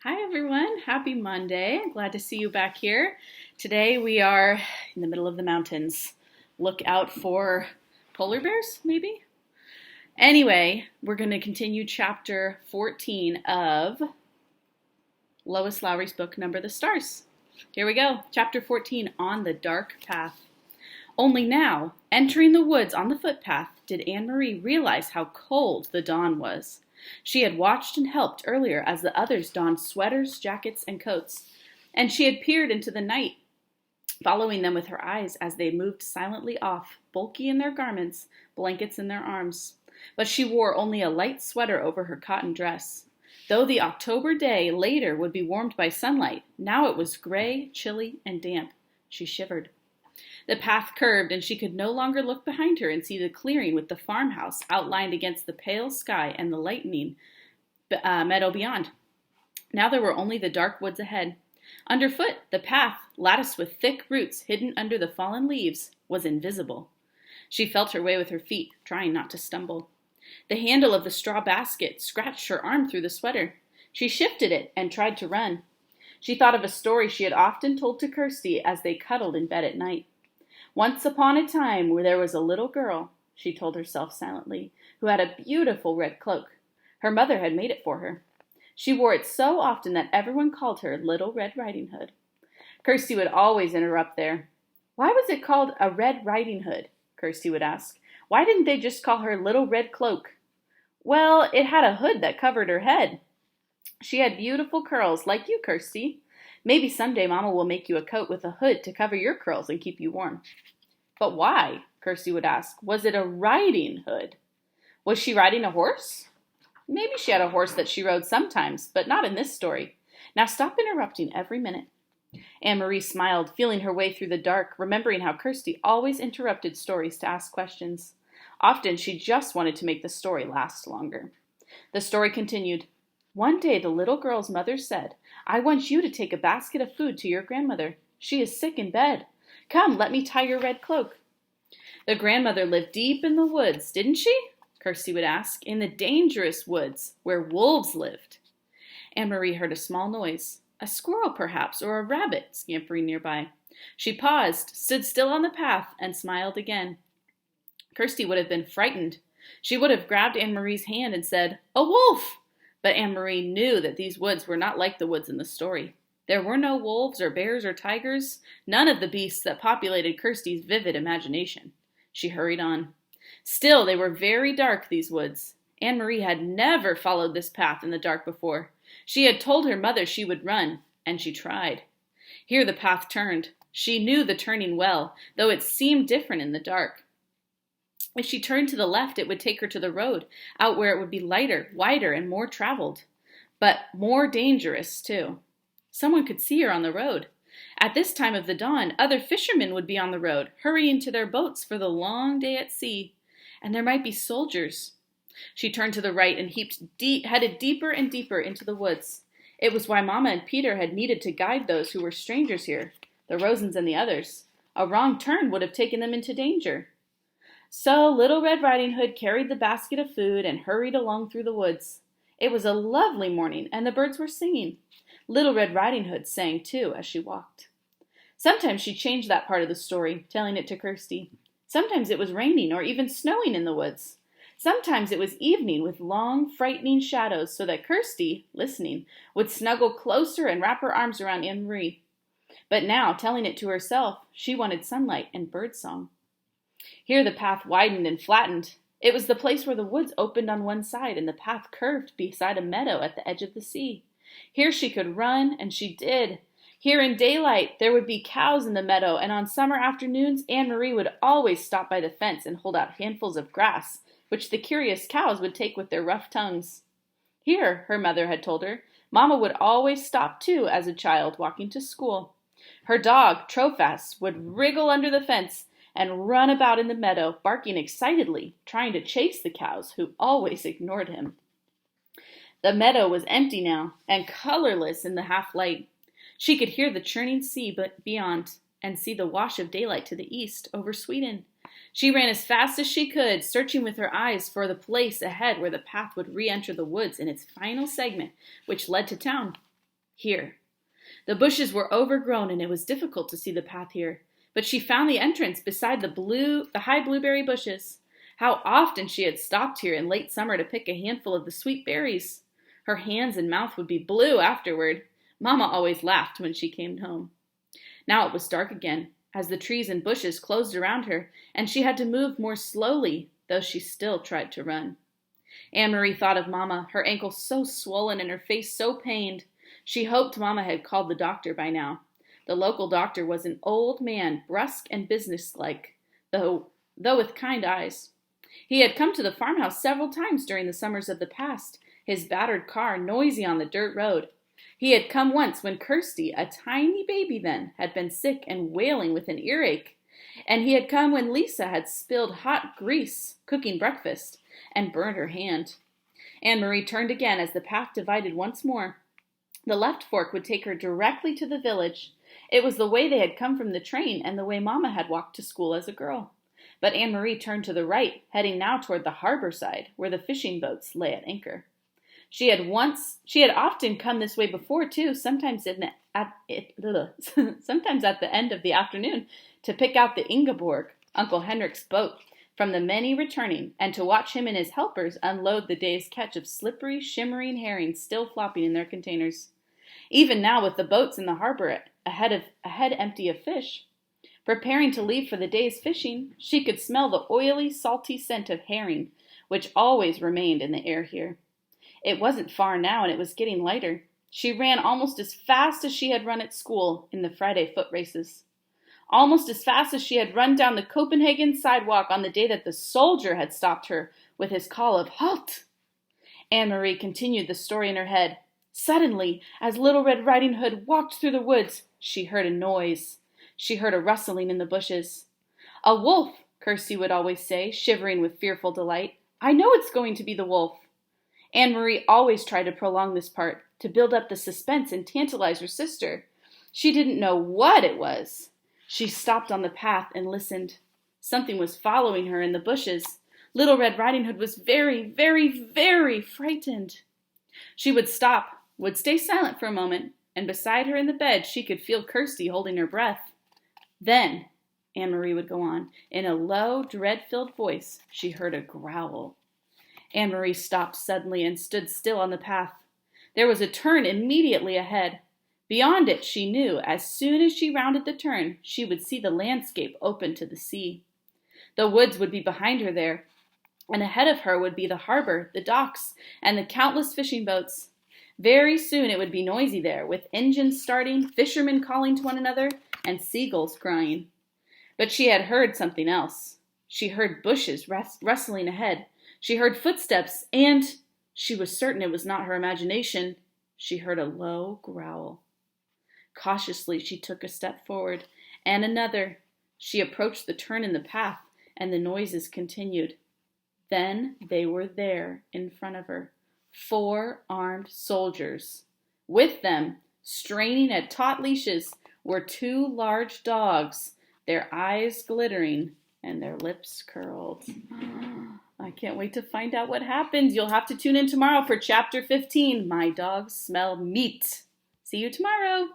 Hi everyone, happy Monday. Glad to see you back here. Today we are in the middle of the mountains. Look out for polar bears, maybe? Anyway, we're going to continue chapter 14 of Lois Lowry's book, Number the Stars. Here we go, chapter 14, On the Dark Path. Only now, entering the woods on the footpath, did Anne-Marie realize how cold the dawn was. She had watched and helped earlier as the others donned sweaters, jackets, and coats, and she had peered into the night, following them with her eyes as they moved silently off, bulky in their garments, blankets in their arms. But she wore only a light sweater over her cotton dress. Though the October day later would be warmed by sunlight, now it was gray, chilly, and damp. She shivered. The path curved, and she could no longer look behind her and see the clearing with the farmhouse outlined against the pale sky and the lightening meadow beyond. Now there were only the dark woods ahead. Underfoot, the path, latticed with thick roots hidden under the fallen leaves, was invisible. She felt her way with her feet, trying not to stumble. The handle of the straw basket scratched her arm through the sweater. She shifted it and tried to run. She thought of a story she had often told to Kirsty as they cuddled in bed at night. Once upon a time where there was a little girl, she told herself silently, who had a beautiful red cloak. Her mother had made it for her. She wore it so often that everyone called her Little Red Riding Hood. Kirsty would always interrupt there. Why was it called a Red Riding Hood? Kirsty would ask. Why didn't they just call her Little Red Cloak? Well, it had a hood that covered her head. She had beautiful curls like you, Kirsty. Maybe someday Mama will make you a coat with a hood to cover your curls and keep you warm. But why? Kirsty would ask. Was it a riding hood? Was she riding a horse? Maybe she had a horse that she rode sometimes, but not in this story. Now stop interrupting every minute. Anne-Marie smiled, feeling her way through the dark, remembering how Kirsty always interrupted stories to ask questions. Often she just wanted to make the story last longer. The story continued. One day the little girl's mother said, I want you to take a basket of food to your grandmother. She is sick in bed. Come, let me tie your red cloak. The grandmother lived deep in the woods, didn't she? Kirsty would ask. In the dangerous woods, where wolves lived. Anne-Marie heard a small noise. A squirrel, perhaps, or a rabbit scampering nearby. She paused, stood still on the path, and smiled again. Kirsty would have been frightened. She would have grabbed Anne-Marie's hand and said, A wolf! But Anne-Marie knew that these woods were not like the woods in the story. There were no wolves or bears or tigers, none of the beasts that populated Kirsty's vivid imagination. She hurried on. Still, they were very dark, these woods. Anne-Marie had never followed this path in the dark before. She had told her mother she would run, and she tried. Here the path turned. She knew the turning well, though it seemed different in the dark. If she turned to the left, it would take her to the road, out where it would be lighter, wider, and more traveled. But more dangerous, too. Someone could see her on the road. At this time of the dawn, other fishermen would be on the road, hurrying to their boats for the long day at sea. And there might be soldiers. She turned to the right and headed deeper and deeper into the woods. It was why Mama and Peter had needed to guide those who were strangers here, the Rosens and the others. A wrong turn would have taken them into danger. So Little Red Riding Hood carried the basket of food and hurried along through the woods. It was a lovely morning, and the birds were singing. Little Red Riding Hood sang, too, as she walked. Sometimes she changed that part of the story, telling it to Kirsty. Sometimes it was raining or even snowing in the woods. Sometimes it was evening with long, frightening shadows so that Kirsty, listening, would snuggle closer and wrap her arms around Anne-Marie. But now, telling it to herself, she wanted sunlight and birdsong. Here the path widened and flattened. It was the place where the woods opened on one side and the path curved beside a meadow at the edge of the sea. Here she could run, and she did. Here in daylight there would be cows in the meadow, and on summer afternoons Anne-Marie would always stop by the fence and hold out handfuls of grass, which the curious cows would take with their rough tongues. Here, her mother had told her, Mama would always stop too as a child walking to school. Her dog, Trophas, would wriggle under the fence and run about in the meadow, barking excitedly, trying to chase the cows, who always ignored him. The meadow was empty now, and colorless in the half-light. She could hear the churning sea beyond, and see the wash of daylight to the east, over Sweden. She ran as fast as she could, searching with her eyes for the place ahead where the path would re-enter the woods in its final segment, which led to town. Here. The bushes were overgrown and it was difficult to see the path here, but she found the entrance beside the high blueberry bushes. How often she had stopped here in late summer to pick a handful of the sweet berries. Her hands and mouth would be blue afterward. Mama always laughed when she came home. Now it was dark again, as the trees and bushes closed around her, and she had to move more slowly, though she still tried to run. Anne-Marie thought of Mama, her ankle so swollen and her face so pained. She hoped Mama had called the doctor by now. The local doctor was an old man, brusque and businesslike, though with kind eyes. He had come to the farmhouse several times during the summers of the past, his battered car noisy on the dirt road. He had come once when Kirsty, a tiny baby then, had been sick and wailing with an earache. And he had come when Lisa had spilled hot grease cooking breakfast and burned her hand. Anne-Marie turned again as the path divided once more. The left fork would take her directly to the village. It was the way they had come from the train and the way Mama had walked to school as a girl. But Anne-Marie turned to the right, heading now toward the harbor side, where the fishing boats lay at anchor. She had often come this way before, too, sometimes at the end of the afternoon, to pick out the Ingeborg, Uncle Henrik's boat, from the many returning, and to watch him and his helpers unload the day's catch of slippery, shimmering herrings still flopping in their containers. Even now, with the boats in the harbor ahead empty of fish, preparing to leave for the day's fishing, she could smell the oily, salty scent of herring, which always remained in the air here. It wasn't far now, and it was getting lighter. She ran almost as fast as she had run at school in the Friday foot races. Almost as fast as she had run down the Copenhagen sidewalk on the day that the soldier had stopped her with his call of "Halt!" Anne-Marie continued the story in her head. Suddenly, as Little Red Riding Hood walked through the woods, she heard a noise. She heard a rustling in the bushes. "A wolf," Kirsty would always say, shivering with fearful delight. "I know it's going to be the wolf." Anne-Marie always tried to prolong this part, to build up the suspense and tantalize her sister. She didn't know what it was. She stopped on the path and listened. Something was following her in the bushes. Little Red Riding Hood was very, very, very frightened. She would stop, would stay silent for a moment, and beside her in the bed she could feel Kirsty holding her breath. Then, Anne-Marie would go on, in a low, dread-filled voice, she heard a growl. Anne-Marie stopped suddenly and stood still on the path. There was a turn immediately ahead. Beyond it, she knew, as soon as she rounded the turn, she would see the landscape open to the sea. The woods would be behind her there, and ahead of her would be the harbor, the docks, and the countless fishing boats. Very soon it would be noisy there, with engines starting, fishermen calling to one another, and seagulls crying. But she had heard something else. She heard bushes rustling ahead. She heard footsteps, and she was certain it was not her imagination. She heard a low growl. Cautiously, she took a step forward, and another. She approached the turn in the path, and the noises continued. Then they were there in front of her, 4 armed soldiers. With them, straining at taut leashes, were 2 large dogs, their eyes glittering and their lips curled. I can't wait to find out what happens. You'll have to tune in tomorrow for Chapter 15, My Dogs Smell Meat. See you tomorrow.